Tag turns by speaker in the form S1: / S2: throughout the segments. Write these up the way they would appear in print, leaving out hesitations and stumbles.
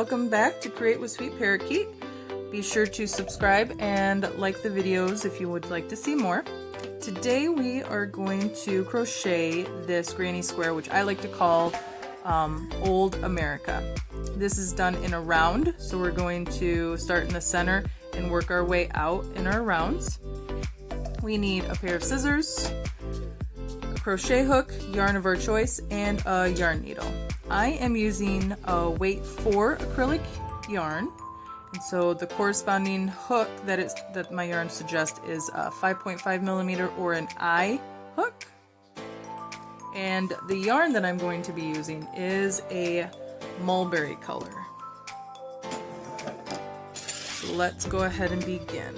S1: Welcome back to Create with Sweet Parakeet. Be sure to subscribe and like the videos if you would like to see more. Today we are going to crochet this granny square, which I like to call Old America. This is done in a round, so we're going to start in the center and work our way out in our rounds. We need a pair of scissors, a crochet hook, yarn of our choice, and a yarn needle. I am using a weight 4 acrylic yarn, and so the corresponding hook that my yarn suggests is a 5.5 millimeter or an I hook. And the yarn that I'm going to be using is a mulberry color. So let's go ahead and begin.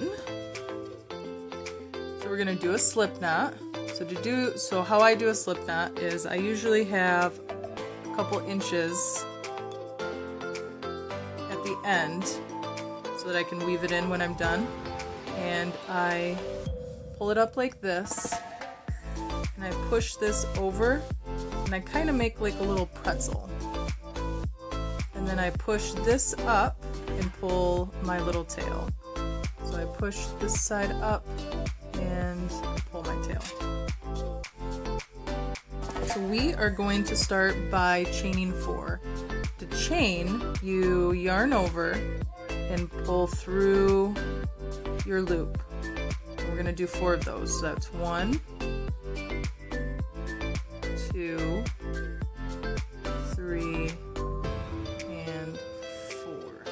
S1: So we're going to do a slip knot. So how I do a slip knot is I usually have a couple inches at the end so that I can weave it in when I'm done. And I pull it up like this, and I push this over, and I kind of make like a little pretzel. And then I push this up and pull my little tail. So I push this side up and pull my tail. So we are going to start by chaining 4. To chain, you yarn over and pull through your loop. We're going to do 4 of those. So that's 1, 2, 3, and 4.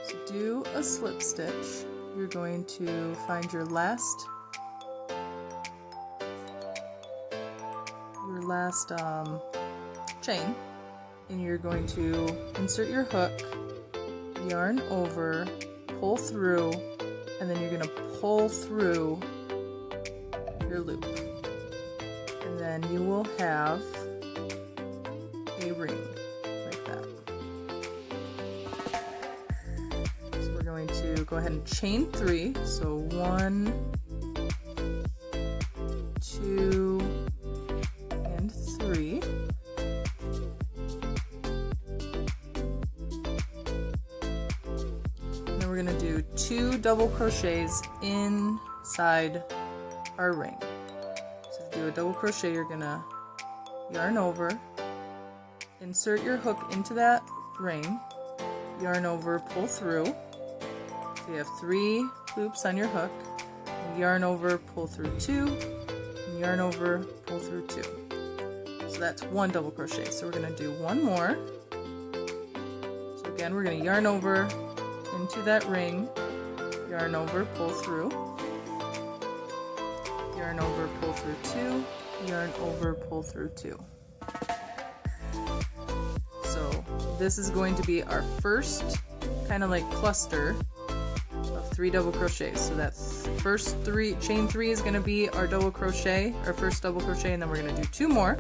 S1: So do a slip stitch. You're going to find your last chain, and you're going to insert your hook, yarn over, pull through, and then you're going to pull through your loop, and then you will have a ring like that. So we're going to go ahead and chain 3. So 1, 2, and 3. And then we're going to do 2 double crochets inside our ring. So to do a double crochet, you're going to yarn over, insert your hook into that ring, yarn over, pull through. So you have 3 loops on your hook, yarn over, pull through 2, and yarn over, pull through 2. So that's 1 double crochet. So we're going to do 1 more. So again, we're going to yarn over into that ring, yarn over, pull through, yarn over, pull through 2, yarn over, pull through 2. So this is going to be our first kind of like cluster of 3 double crochets. So that's first 3, chain 3 is going to be our double crochet, our first double crochet, and then we're going to do 2 more.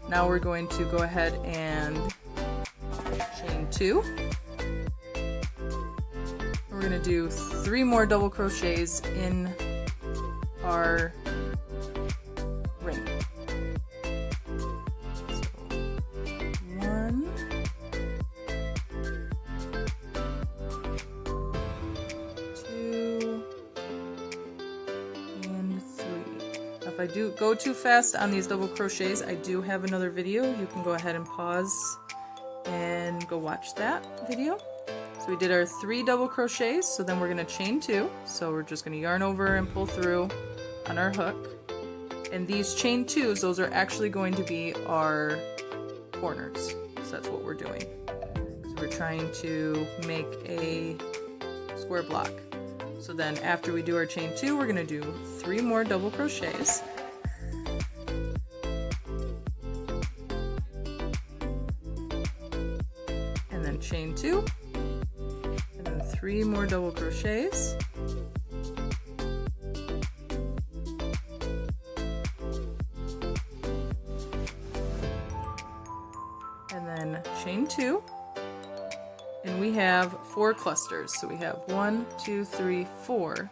S1: Now we're going to go ahead and chain 2. We're going to do 3 more double crochets in our ring. So 1, 2, and 3. If I do go too fast on these double crochets, I do have another video. You can go ahead and pause and go watch that video. So we did our 3 double crochets, so then we're going to chain 2. So we're just going to yarn over and pull through on our hook. And these chain 2s, those are actually going to be our corners. So that's what we're doing. So we're trying to make a square block. So then after we do our chain 2, we're going to do 3 more double crochets. And then chain 2. And then 3 more double crochets. And then chain 2. And we have 4 clusters. So we have 1, 2, 3, 4.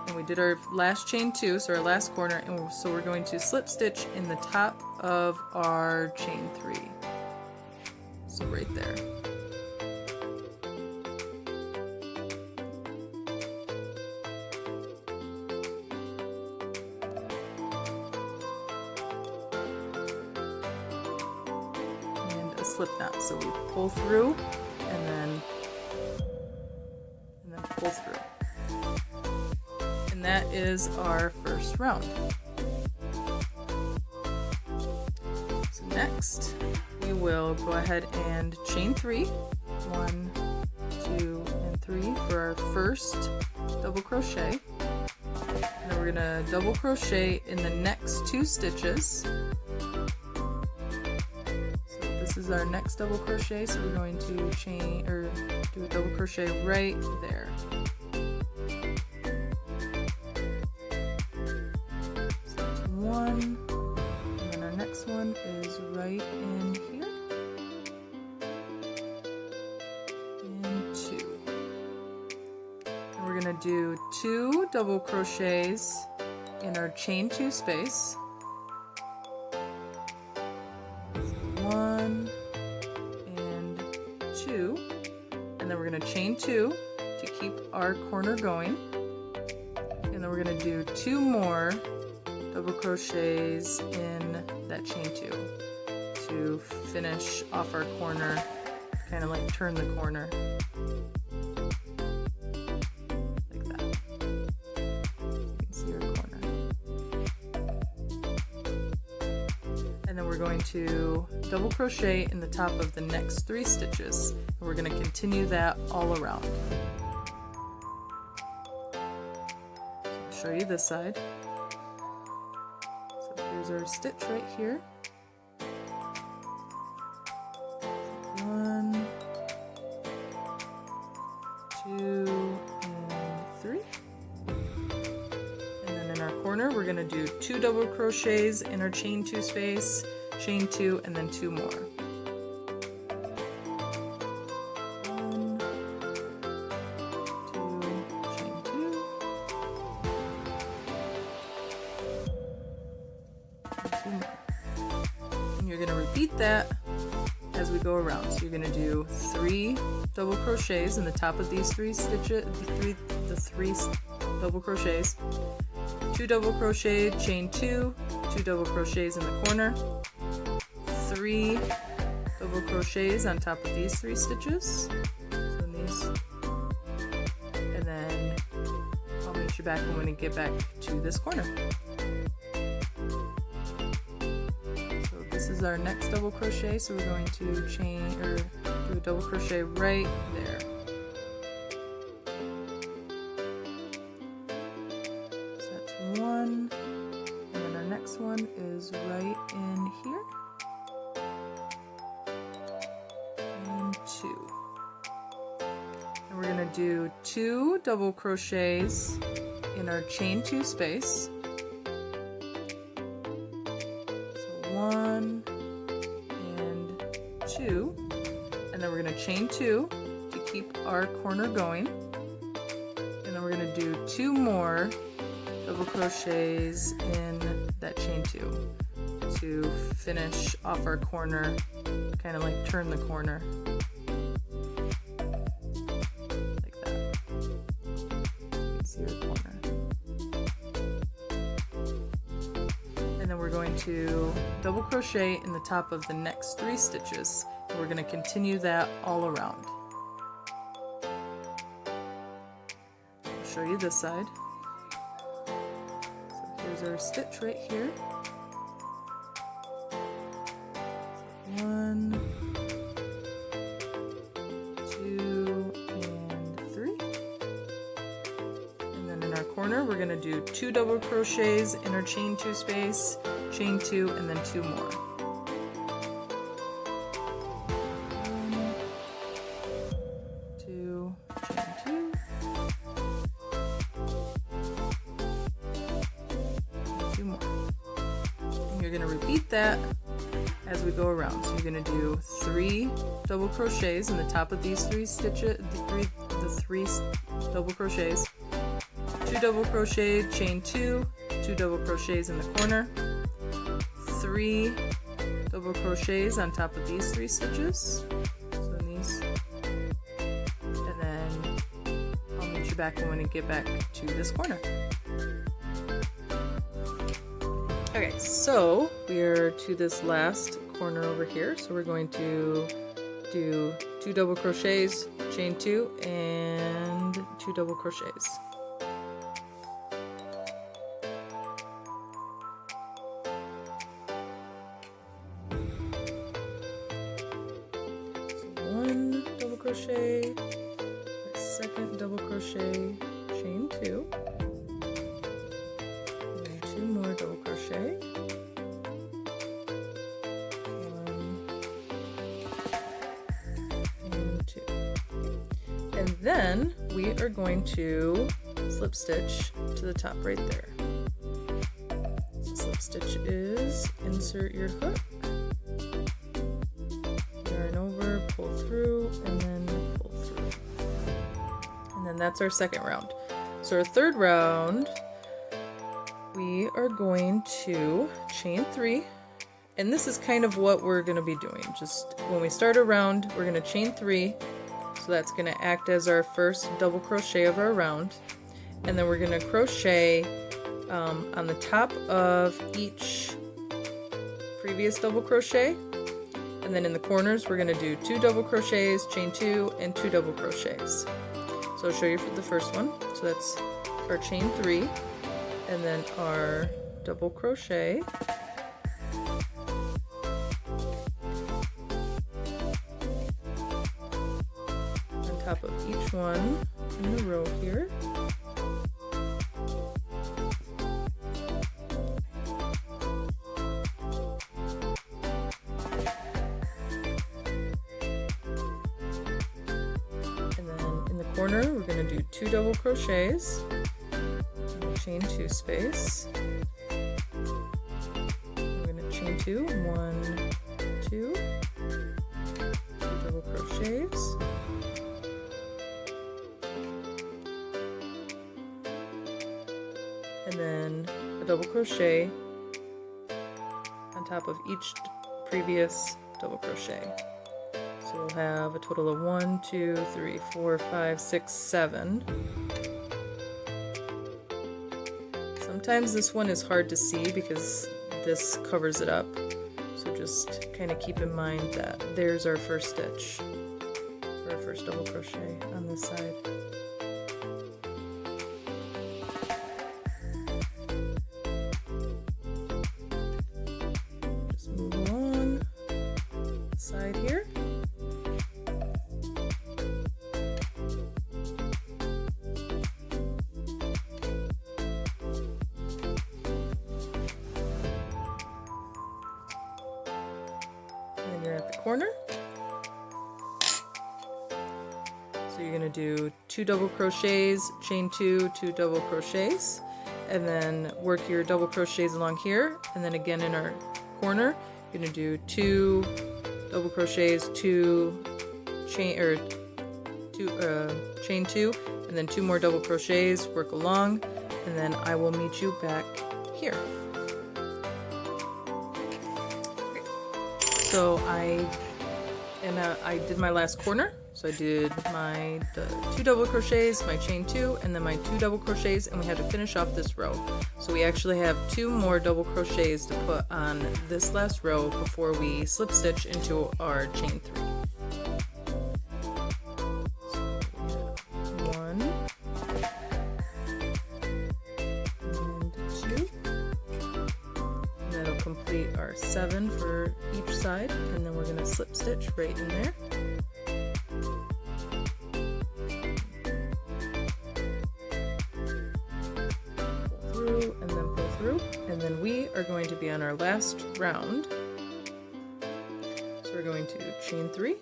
S1: And we did our last chain 2, so our last corner, and so we're going to slip stitch in the top of our chain 3. So right there. And a slip knot. So we pull through and then pull through. And that is our first round. So next we will go ahead and chain 3, 1, 2, and 3 for our first double crochet. And then we're going to double crochet in the next 2 stitches. So this is our next double crochet, so we're going to chain or do a double crochet right there. One, and then our next one is right in here, and 2. And we're going to do 2 double crochets in our chain 2 space. So 1 and 2, and then we're going to chain 2 to keep our corner going, and then we're going to do 2 more double crochets in that chain 2 to finish off our corner, kind of like turn the corner like that. You can see our corner. And then we're going to double crochet in the top of the next 3 stitches, and we're going to continue that all around. So I'll show you this side. Here's our stitch right here. 1, 2, and 3. And then in our corner, we're going to do 2 double crochets in our chain 2 space, chain 2, and then 2 more. 1, 2, chain 2. And you're going to repeat that as we go around. So you're going to do 3 double crochets in the top of these 3 stitches, the 3 double crochets, 2 double crochet, chain 2, 2 double crochets in the corner, 3 double crochets on top of these 3 stitches. So in these, and then I'll meet you back when we get back to this corner. This is our next double crochet, so we're going to chain or do a double crochet right there. So that's 1, and then our next one is right in here, and 2. And we're going to do 2 double crochets in our chain 2 space. 1 and 2, and then we're going to chain 2 to keep our corner going, and then we're going to do 2 more double crochets in that chain 2 to finish off our corner, kind of like turn the corner like that. You can see our corner. And then we're going to double crochet in the top of the next 3 stitches, and we're going to continue that all around. I'll show you this side. So here's our stitch right here. 1, 2, and 3. And then in our corner, we're going to do 2 double crochets in our chain 2 space, chain 2, and then 2 more. 1, 2, chain 2, and 2 more. And you're going to repeat that as we go around. So you're going to do 3 double crochets in the top of these 3 stitches, the 3 double crochets, 2 double crochet, chain 2, 2 double crochets in the corner, 3 double crochets on top of these 3 stitches, so in these, and then I'll meet you back when we get back to this corner. Okay, so we're to this last corner over here, so we're going to do 2 double crochets, chain 2, and 2 double crochets. Crochet, second double crochet, chain 2, and then 2 more double crochet, 1 and 2, and then we are going to slip stitch to the top right there. So slip stitch is insert your hook, yarn over, pull through, and then pull through. And then that's our second round. So our third round, we are going to chain 3, and this is kind of what we're going to be doing. Just when we start a round, we're going to chain 3, so that's going to act as our first double crochet of our round, and then we're going to crochet on the top of each previous double crochet. And then in the corners, we're going to do 2 double crochets, chain 2, and 2 double crochets. So I'll show you for the first one. So that's our chain 3, and then our double crochet, on top of each one in the row here. Corner, we're going to do 2 double crochets, chain 2 space, we're going to chain 2, 1, 2, 2 double crochets, and then a double crochet on top of each previous double crochet. So we'll have a total of 1, 2, 3, 4, 5, 6, 7. Sometimes this one is hard to see because this covers it up. So just kind of keep in mind that there's our first stitch, or our first double crochet on this side. Just move along the side here. You're at the corner, so you're going to do 2 double crochets, chain 2, 2 double crochets, and then work your double crochets along here, and then again in our corner you're going to do 2 double crochets, 2 chain or 2 chain 2, and then 2 more double crochets, work along, and then I will meet you back here. So I did my last corner. So I did my 2 double crochets, my chain 2, and then my 2 double crochets, and we had to finish off this row. So we actually have 2 more double crochets to put on this last row before we slip stitch into our chain 3. So 1 and 2. And that'll complete our 7 for each side, and then we're going to slip stitch right in there. Pull through and then pull through, and then we are going to be on our last round. So we're going to chain 3,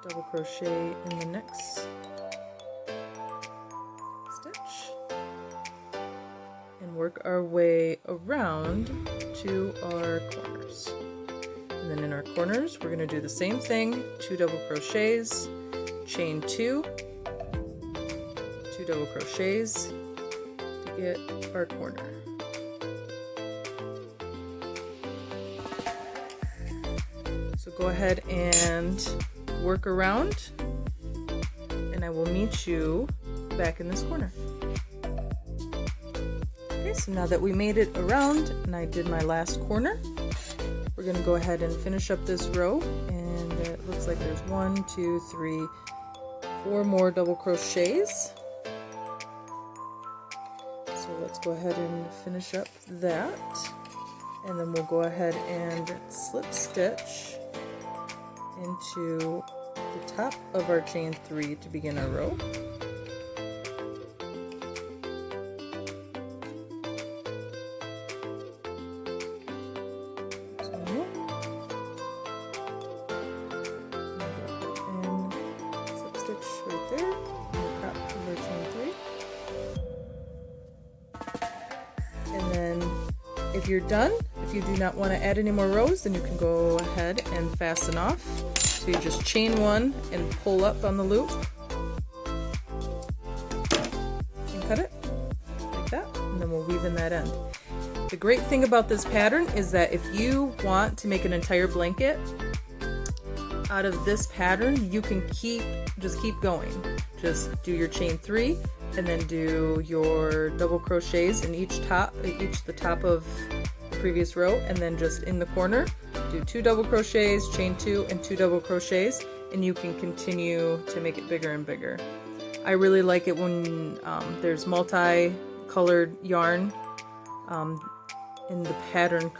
S1: double crochet in the next stitch, and work our way around to our corners. And then in our corners, we're going to do the same thing, 2 double crochets, chain 2, double crochets to get our corner. So go ahead and work around, and I will meet you back in this corner. Okay, so now that we made it around and I did my last corner, we're going to go ahead and finish up this row, and it looks like there's 1, 2, 3, 4 more double crochets. So let's go ahead and finish up that, and then we'll go ahead and slip stitch into the top of our chain 3 to begin our row. Right there, the top of our chain 3. And then if you're done, if you do not want to add any more rows, then you can go ahead and fasten off. So you just chain 1 and pull up on the loop and cut it like that, and then we'll weave in that end. The great thing about this pattern is that if you want to make an entire blanket out of this pattern, you can just keep going. Just do your chain 3 and then do your double crochets in each the top of the previous row, and then just in the corner do 2 double crochets, chain 2 and 2 double crochets, and you can continue to make it bigger and bigger. I really like it when there's multi-colored yarn, and the pattern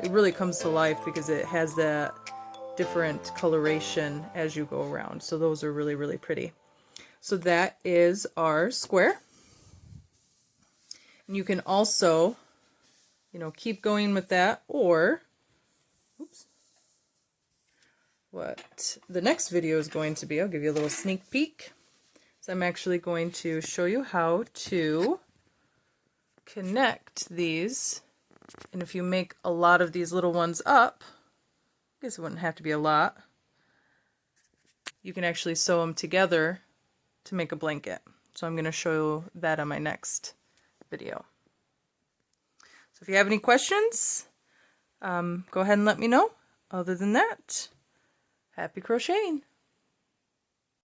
S1: really comes to life because it has that different coloration as you go around. So those are really, really pretty. So that is our square. And you can also, keep going with that, or what the next video is going to be, I'll give you a little sneak peek. So I'm actually going to show you how to connect these. And if you make a lot of these little ones up, I guess it wouldn't have to be a lot, you can actually sew them together to make a blanket. So I'm going to show that on my next video. So if you have any questions, go ahead and let me know. Other than that, happy crocheting!